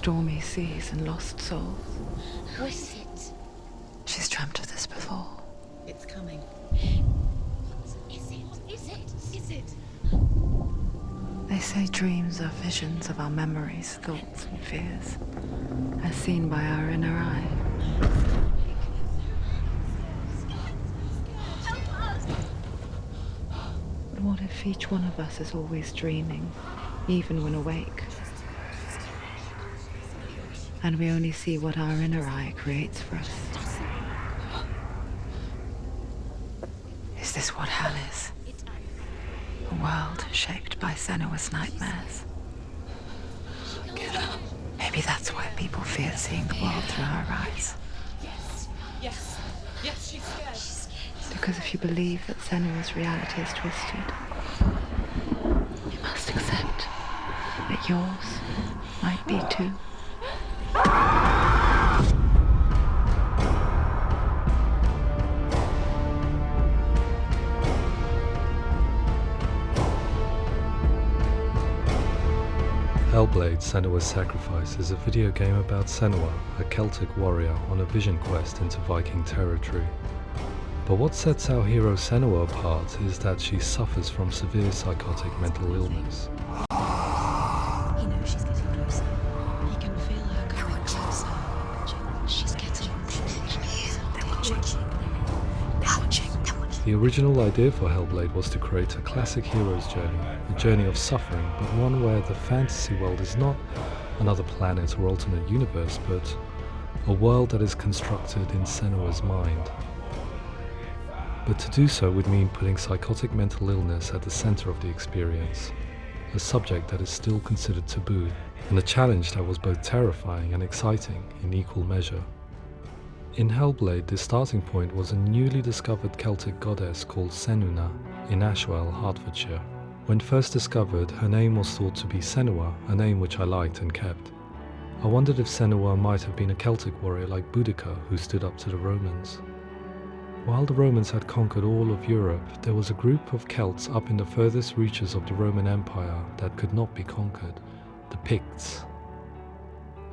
stormy seas and lost souls. What is it? She's dreamt of this before. It's coming. Is it? They say dreams are visions of our memories, thoughts and fears, as seen by our inner eye. But what if each one of us is always dreaming, even when awake? And we only see what our inner eye creates for us. Is this what hell is? A world shaped by Senua's nightmares. Maybe that's why people fear seeing the world through her eyes. Yes, she's scared. Because if you believe that Senua's reality is twisted, you must accept that yours might be too. Hellblade: Senua's Sacrifice is a video game about Senua, a Celtic warrior on a vision quest into Viking territory. But what sets our hero Senua apart is that she suffers from severe psychotic mental illness. He knows she's getting closer. He can feel her coming closer. She's getting closer. The original idea for Hellblade was to create a classic hero's journey, a journey of suffering, but one where the fantasy world is not another planet or alternate universe, but a world that is constructed in Senua's mind. But to do so would mean putting psychotic mental illness at the center of the experience, a subject that is still considered taboo, and a challenge that was both terrifying and exciting in equal measure. In Hellblade, the starting point was a newly discovered Celtic goddess called Senua in Ashwell, Hertfordshire. When first discovered, her name was thought to be Senua, a name which I liked and kept. I wondered if Senua might have been a Celtic warrior like Boudica who stood up to the Romans. While the Romans had conquered all of Europe, there was a group of Celts up in the furthest reaches of the Roman Empire that could not be conquered, the Picts.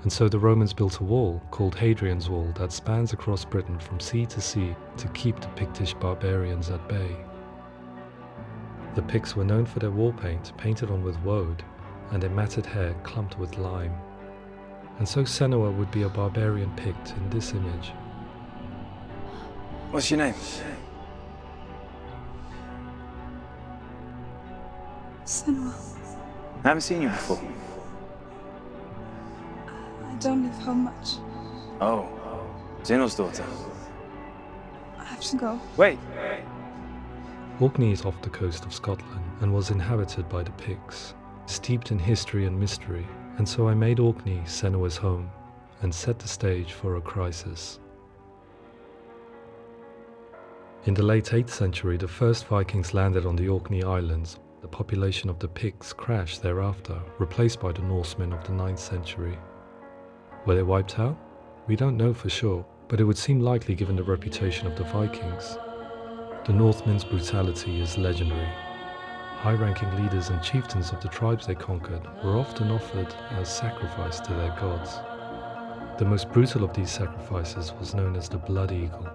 And so the Romans built a wall, called Hadrian's Wall, that spans across Britain from sea to sea to keep the Pictish barbarians at bay. The Picts were known for their war paint, painted on with woad, and their matted hair clumped with lime. And so Senua would be a barbarian Pict in this image. What's your name? Senua. I haven't seen you before. I don't live home much. Oh, Zeno's daughter. I have to go. Wait! Orkney is off the coast of Scotland and was inhabited by the Picts, steeped in history and mystery, and so I made Orkney Senua's home and set the stage for a crisis. In the late 8th century, the first Vikings landed on the Orkney Islands. The population of the Picts crashed thereafter, replaced by the Norsemen of the 9th century. Were they wiped out? We don't know for sure, but it would seem likely given the reputation of the Vikings. The Northmen's brutality is legendary. High-ranking leaders and chieftains of the tribes they conquered were often offered as sacrifice to their gods. The most brutal of these sacrifices was known as the Blood Eagle.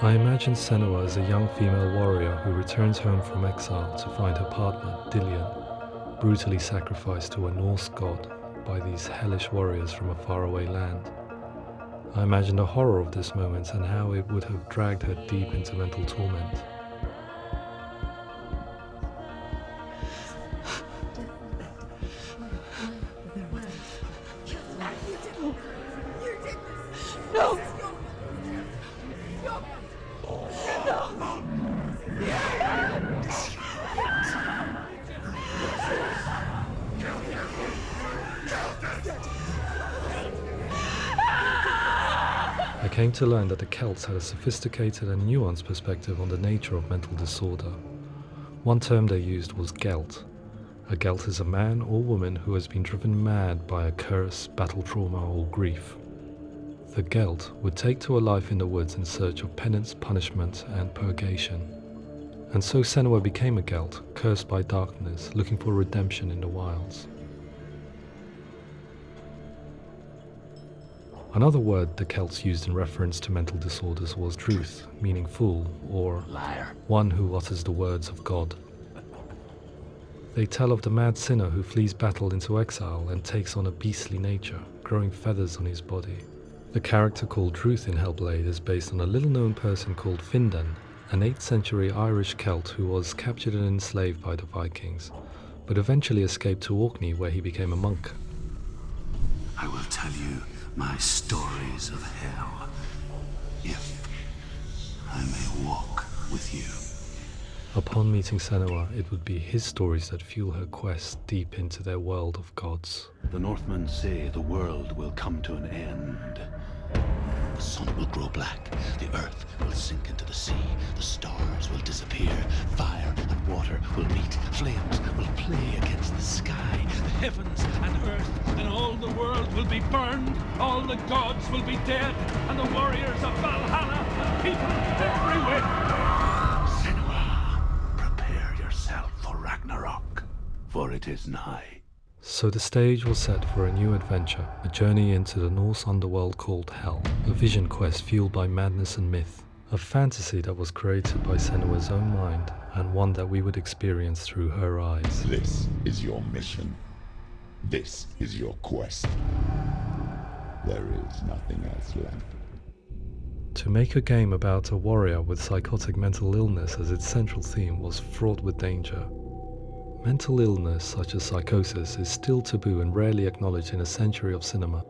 I imagine Senua as a young female warrior who returns home from exile to find her partner, Dillion, brutally sacrificed to a Norse god by these hellish warriors from a faraway land. I imagine the horror of this moment and how it would have dragged her deep into mental torment. No! I came to learn that the Celts had a sophisticated and nuanced perspective on the nature of mental disorder. One term they used was gelt. A gelt is a man or woman who has been driven mad by a curse, battle trauma, or grief. The gelt would take to a life in the woods in search of penance, punishment, and purgation. And so Senua became a gelt, cursed by darkness, looking for redemption in the wilds. Another word the Celts used in reference to mental disorders was truth, meaning fool, or Liar. one who utters the words of God. They tell of the mad sinner who flees battle into exile and takes on a beastly nature, growing feathers on his body. The character called Truth in Hellblade is based on a little-known person called Findan, an 8th century Irish Celt who was captured and enslaved by the Vikings, but eventually escaped to Orkney where he became a monk. I will tell you my stories of hell, if I may walk with you. Upon meeting Senua, it would be his stories that fuel her quest deep into their world of gods. The Northmen say the world will come to an end. The sun will grow black, the earth will sink into the sea, the stars will disappear, fire and water will meet, flames will play against the sky, the heavens and earth and all the world will be burned, all the gods will be dead, and the warriors of Valhalla and people everywhere. Senua, prepare yourself for Ragnarok, for it is nigh. So the stage was set for a new adventure, a journey into the Norse underworld called Hell, a vision quest fueled by madness and myth, a fantasy that was created by Senua's own mind, and one that we would experience through her eyes. This is your mission. This is your quest. There is nothing else left. To make a game about a warrior with psychotic mental illness as its central theme was fraught with danger. Mental illness, such as psychosis, is still taboo and rarely acknowledged in a century of cinema,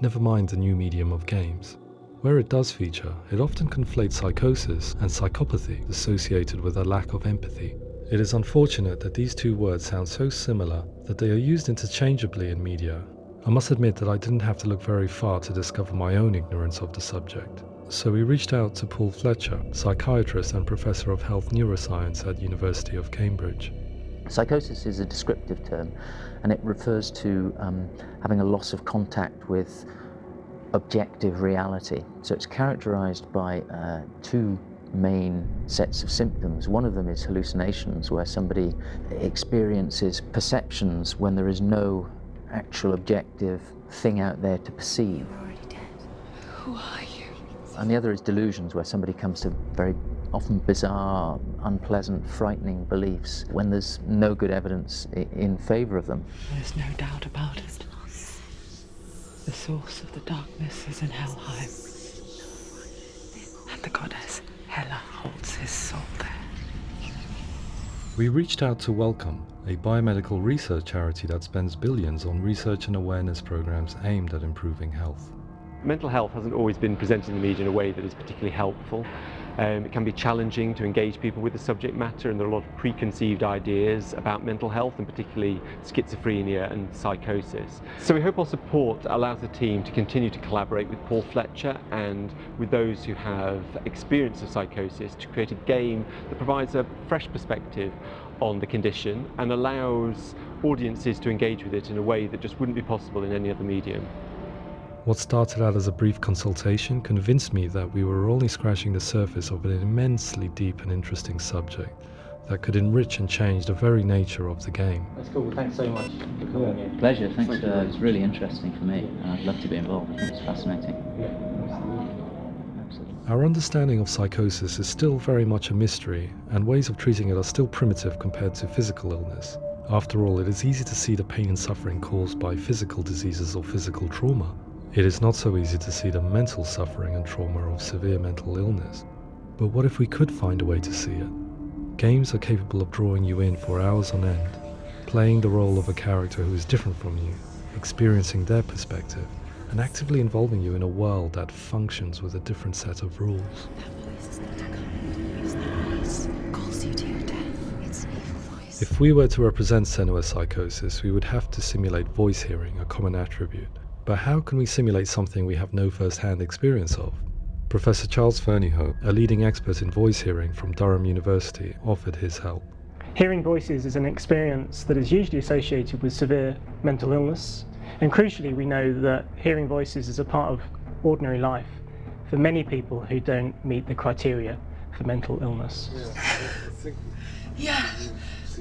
never mind the new medium of games. Where it does feature, it often conflates psychosis and psychopathy associated with a lack of empathy. It is unfortunate that these two words sound so similar that they are used interchangeably in media. I must admit that I didn't have to look very far to discover my own ignorance of the subject. So we reached out to Paul Fletcher, psychiatrist and professor of health neuroscience at University of Cambridge. Psychosis is a descriptive term, and it refers to having a loss of contact with objective reality. So it's characterized by two main sets of symptoms. One of them is hallucinations, where somebody experiences perceptions when there is no actual objective thing out there to perceive. You're already dead. Who are you? And the other is delusions, where somebody comes to very often bizarre, unpleasant, frightening beliefs when there's no good evidence in favor of them. There's no doubt about it. The source of the darkness is in Helheim, and the goddess Hela holds his soul there. We reached out to Welcome, a biomedical research charity that spends billions on research and awareness programs aimed at improving health. Mental health hasn't always been presented in the media in a way that is particularly helpful. It can be challenging to engage people with the subject matter, and there are a lot of preconceived ideas about mental health, and particularly schizophrenia and psychosis. So we hope our support allows the team to continue to collaborate with Paul Fletcher and with those who have experience of psychosis to create a game that provides a fresh perspective on the condition and allows audiences to engage with it in a way that just wouldn't be possible in any other medium. What started out as a brief consultation convinced me that we were only scratching the surface of an immensely deep and interesting subject that could enrich and change the very nature of the game. That's cool. Thanks so much for coming here. Pleasure. Thanks. It's really interesting for me. I'd love to be involved. I think it's fascinating. Absolutely. Our understanding of psychosis is still very much a mystery, and ways of treating it are still primitive compared to physical illness. After all, it is easy to see the pain and suffering caused by physical diseases or physical trauma. It is not so easy to see the mental suffering and trauma of severe mental illness. But what if we could find a way to see it? Games are capable of drawing you in for hours on end, playing the role of a character who is different from you, experiencing their perspective, and actively involving you in a world that functions with a different set of rules. That voice is not a common voice. That voice calls you to your death. It's an evil voice. If we were to represent Senua's psychosis, we would have to simulate voice hearing, a common attribute. But how can we simulate something we have no first-hand experience of? Professor Charles Fernyhough, a leading expert in voice hearing from Durham University, offered his help. Hearing voices is an experience that is usually associated with severe mental illness, and crucially we know that hearing voices is a part of ordinary life for many people who don't meet the criteria for mental illness. Yeah.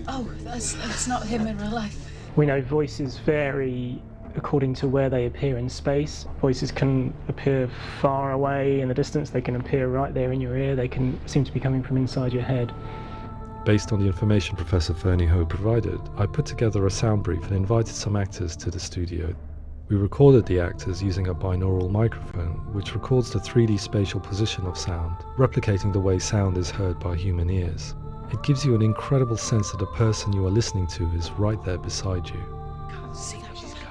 Oh, that's not him in real life. We know voices vary according to where they appear in space. Voices can appear far away in the distance, they can appear right there in your ear, they can seem to be coming from inside your head. Based on the information Professor Fernie Ho provided, I put together a sound brief and invited some actors to the studio. We recorded the actors using a binaural microphone, which records the 3D spatial position of sound, replicating the way sound is heard by human ears. It gives you an incredible sense that the person you are listening to is right there beside you. Can't see how she's going.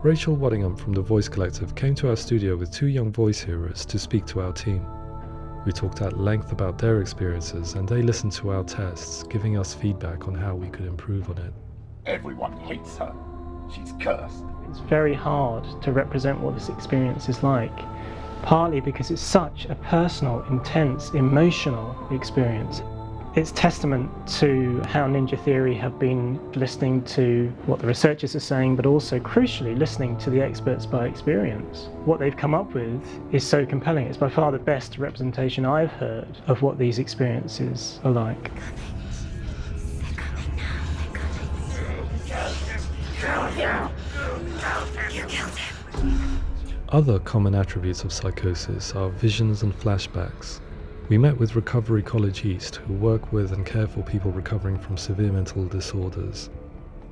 Rachel Waddingham from the Voice Collective came to our studio with 2 young voice hearers to speak to our team. We talked at length about their experiences and they listened to our tests, giving us feedback on how we could improve on it. Everyone hates her. She's cursed. It's very hard to represent what this experience is like, partly because it's such a personal, intense, emotional experience. It's testament to how Ninja Theory have been listening to what the researchers are saying, but also crucially listening to the experts by experience. What they've come up with is so compelling. It's by far the best representation I've heard of what these experiences are like. Other common attributes of psychosis are visions and flashbacks. We met with Recovery College East, who work with and care for people recovering from severe mental disorders.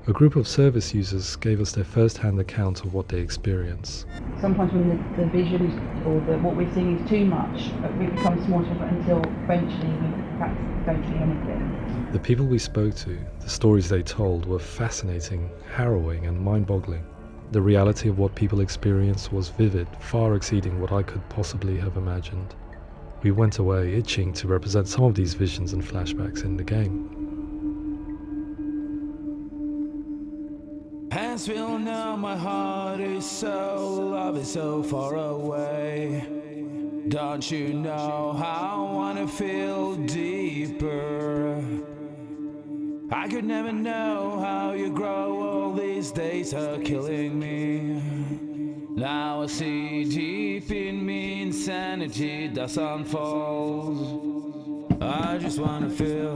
A group of service users gave us their first-hand account of what they experience. Sometimes when the visions or what we're seeing is too much, we become small until eventually we practically don't see anything. The people we spoke to, the stories they told, were fascinating, harrowing and mind-boggling. The reality of what people experienced was vivid, far exceeding what I could possibly have imagined. We went away itching to represent some of these visions and flashbacks in the game. Hands will know my heart is so, love is so far away. Don't you know how I wanna feel deeper? I could never know how you grow, all these days are killing me. Now I see deep in me insanity does unfold. I just wanna feel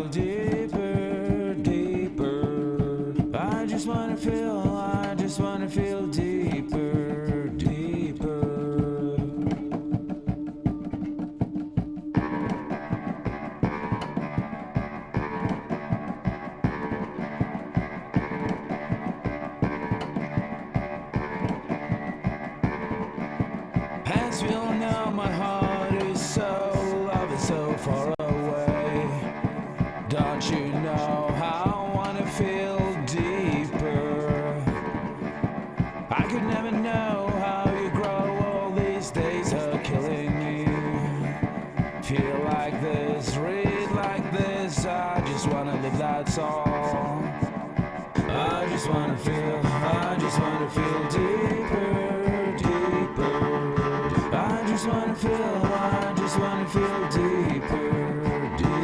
deeper, deeper. I just wanna feel deeper, deeper. Hands will know my heart is so, love is so far away. Don't you know how I wanna feel deeper? I could never know how you grow, all these days are killing me. Feel like this, read like this, I just wanna live, that's all. I just wanna feel deeper, deeper. I just wanna feel deeper, deeper.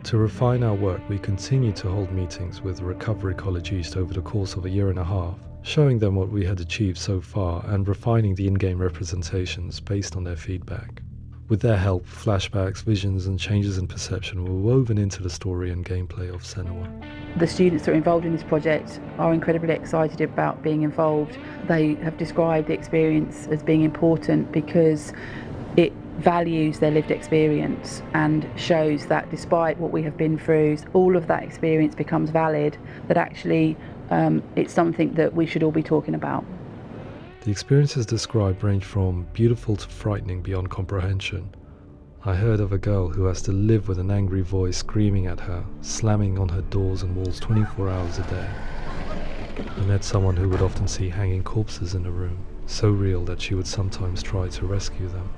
To refine our work, we continue to hold meetings with Recovery College East over the course of a year and a half, showing them what we had achieved so far and refining the in-game representations based on their feedback. With their help, flashbacks, visions and changes in perception were woven into the story and gameplay of Senua. The students that are involved in this project are incredibly excited about being involved. They have described the experience as being important because it values their lived experience and shows that despite what we have been through, all of that experience becomes valid, that actually it's something that we should all be talking about. The experiences described range from beautiful to frightening beyond comprehension. I heard of a girl who has to live with an angry voice screaming at her, slamming on her doors and walls 24 hours a day. I met someone who would often see hanging corpses in a room, so real that she would sometimes try to rescue them.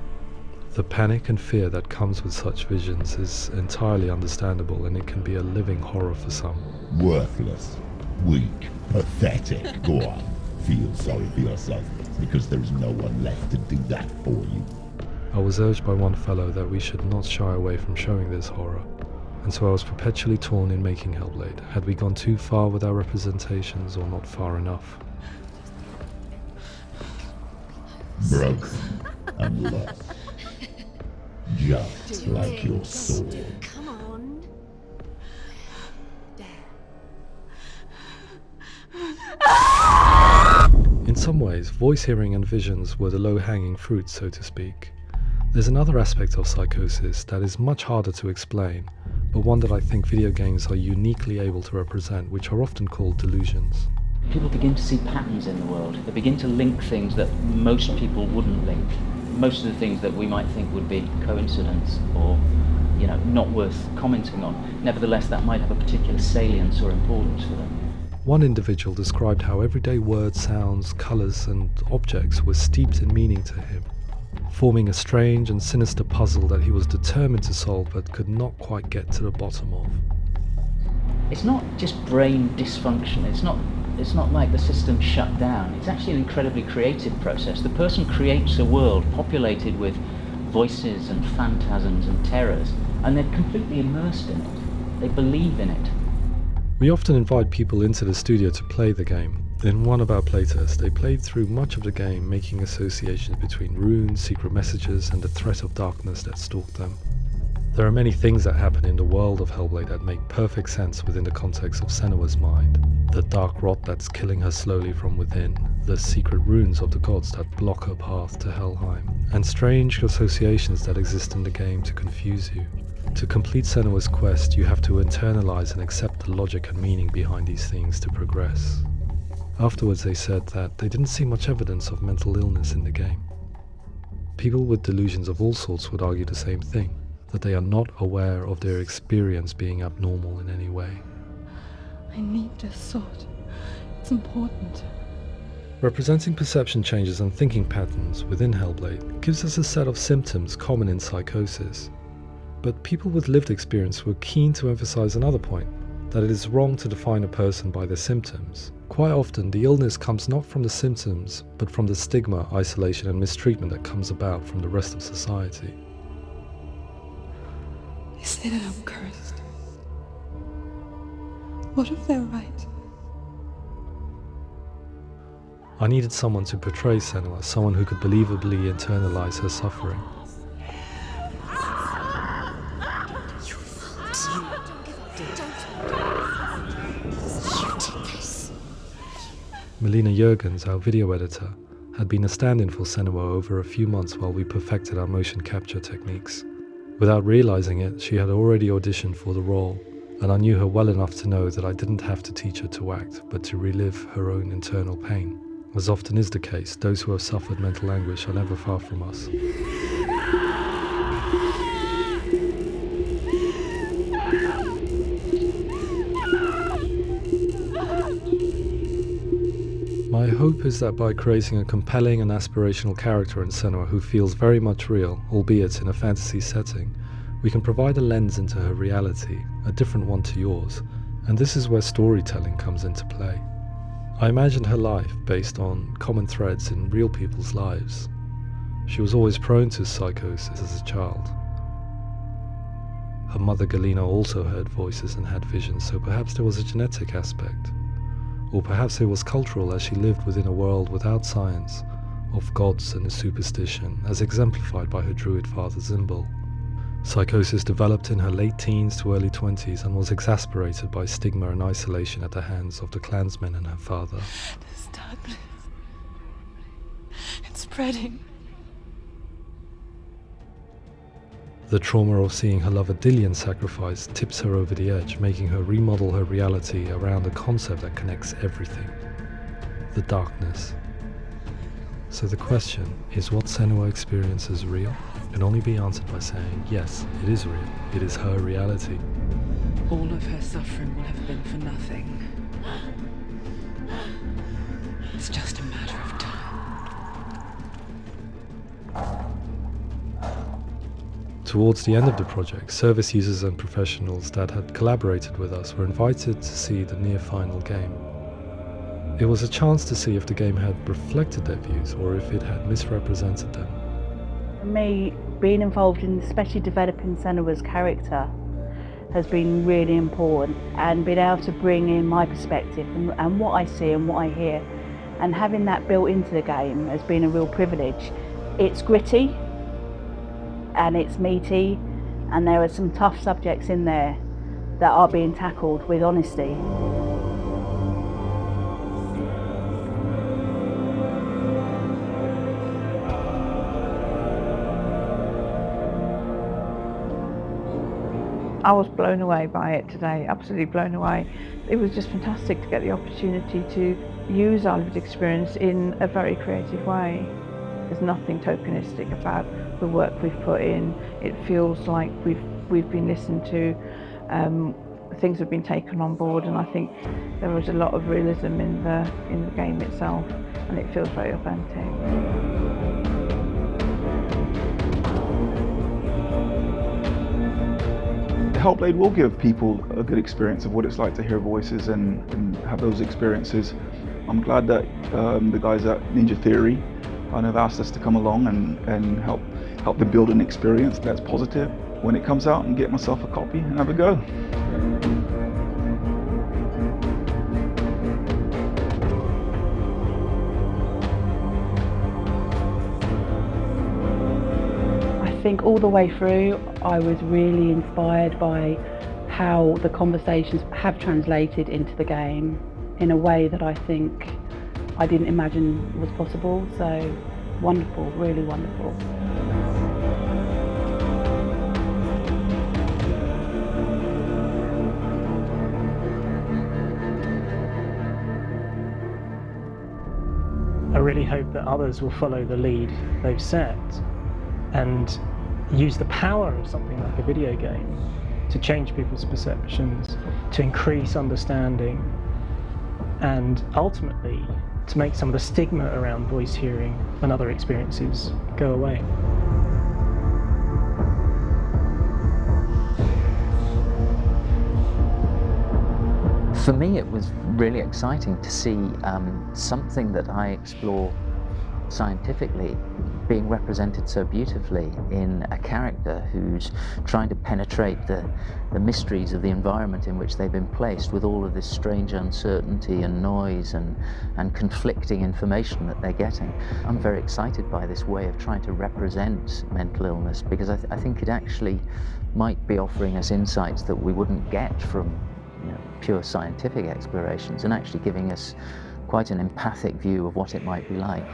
The panic and fear that comes with such visions is entirely understandable, and it can be a living horror for some. Worthless, weak, pathetic. Go on, feel sorry for yourself, because there is no one left to do that for you. I was urged by one fellow that we should not shy away from showing this horror, and so I was perpetually torn in making Hellblade. Had we gone too far with our representations or not far enough? broken and lost. Just like your soul. Come on. In some ways, voice hearing and visions were the low-hanging fruit, so to speak. There's another aspect of psychosis that is much harder to explain, but one that I think video games are uniquely able to represent, which are often called delusions. People begin to see patterns in the world. They begin to link things that most people wouldn't link. Most of the things that we might think would be coincidence or, not worth commenting on. Nevertheless, that might have a particular salience or importance for them. One individual described how everyday words, sounds, colours and objects were steeped in meaning to him, forming a strange and sinister puzzle that he was determined to solve but could not quite get to the bottom of. It's not just brain dysfunction. It's not like the system shut down. It's actually an incredibly creative process. The person creates a world populated with voices and phantasms and terrors, and they're completely immersed in it. They believe in it. We often invite people into the studio to play the game. In one of our playtests, they played through much of the game, making associations between runes, secret messages, and the threat of darkness that stalked them. There are many things that happen in the world of Hellblade that make perfect sense within the context of Senua's mind. The dark rot that's killing her slowly from within, the secret runes of the gods that block her path to Helheim, and strange associations that exist in the game to confuse you. To complete Senua's quest, you have to internalize and accept the logic and meaning behind these things to progress. Afterwards they said that they didn't see much evidence of mental illness in the game. People with delusions of all sorts would argue the same thing, that they are not aware of their experience being abnormal in any way. I need this sword. It's important. Representing perception changes and thinking patterns within Hellblade gives us a set of symptoms common in psychosis. But people with lived experience were keen to emphasize another point, that it is wrong to define a person by their symptoms. Quite often, the illness comes not from the symptoms, but from the stigma, isolation and mistreatment that comes about from the rest of society. They say that I'm cursed. What if they're right? I needed someone to portray Senua, someone who could believably internalize her suffering. Melina Jurgens, our video editor, had been a stand-in for Senua over a few months while we perfected our motion capture techniques. Without realizing it, she had already auditioned for the role, and I knew her well enough to know that I didn't have to teach her to act, but to relive her own internal pain. As often is the case, those who have suffered mental anguish are never far from us. My hope is that by creating a compelling and aspirational character in Senua who feels very much real, albeit in a fantasy setting, we can provide a lens into her reality, a different one to yours, and this is where storytelling comes into play. I imagined her life based on common threads in real people's lives. She was always prone to psychosis as a child. Her mother Galina also heard voices and had visions, so perhaps there was a genetic aspect. Or perhaps it was cultural, as she lived within a world without science, of gods and a superstition, as exemplified by her druid father Zimbal. Psychosis developed in her late teens to early 20s and was exacerbated by stigma and isolation at the hands of the clansmen and her father. This darkness. It's spreading. The trauma of seeing her lover Dillian sacrificed tips her over the edge, making her remodel her reality around a concept that connects everything: the darkness. So the question, is what Senua experiences real? Can only be answered by saying, yes, it is real. It is her reality. All of her suffering will have been for nothing. It's just a matter of time. Towards the end of the project, service users and professionals that had collaborated with us were invited to see the near-final game. It was a chance to see if the game had reflected their views or if it had misrepresented them. For me, being involved in especially developing Senua's character has been really important, and being able to bring in my perspective and what I see and what I hear and having that built into the game has been a real privilege. It's gritty and it's meaty, and there are some tough subjects in there that are being tackled with honesty. I was blown away by it today, absolutely blown away. It was just fantastic to get the opportunity to use our lived experience in a very creative way. There's nothing tokenistic about the work we've put in. It feels like we've been listened to, things have been taken on board, and I think there was a lot of realism in the game itself, and it feels very authentic. Hellblade will give people a good experience of what it's like to hear voices and have those experiences. I'm glad that the guys at Ninja Theory kind of asked us to come along and help them build an experience that's positive when it comes out, and get myself a copy and have a go. I think all the way through I was really inspired by how the conversations have translated into the game in a way that I think I didn't imagine was possible. So wonderful, really wonderful. I really hope that others will follow the lead they've set and use the power of something like a video game to change people's perceptions, to increase understanding, and ultimately to make some of the stigma around voice hearing and other experiences go away. For me, it was really exciting to see something that I explore scientifically being represented so beautifully in a character who's trying to penetrate the mysteries of the environment in which they've been placed, with all of this strange uncertainty and noise and conflicting information that they're getting. I'm very excited by this way of trying to represent mental illness, because I think it actually might be offering us insights that we wouldn't get from pure scientific explorations, and actually giving us quite an empathic view of what it might be like.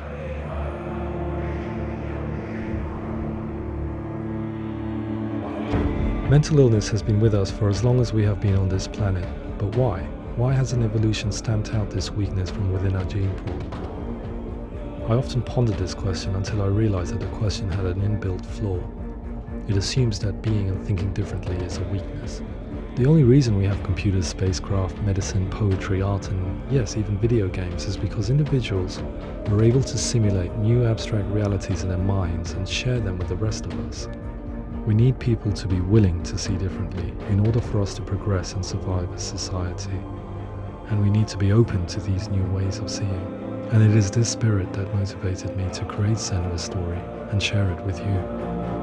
Mental illness has been with us for as long as we have been on this planet, but why? Why hasn't evolution stamped out this weakness from within our gene pool? I often pondered this question until I realized that the question had an inbuilt flaw. It assumes that being and thinking differently is a weakness. The only reason we have computers, spacecraft, medicine, poetry, art, and yes, even video games is because individuals are able to simulate new abstract realities in their minds and share them with the rest of us. We need people to be willing to see differently in order for us to progress and survive as society. And we need to be open to these new ways of seeing. And it is this spirit that motivated me to create Senua's story and share it with you.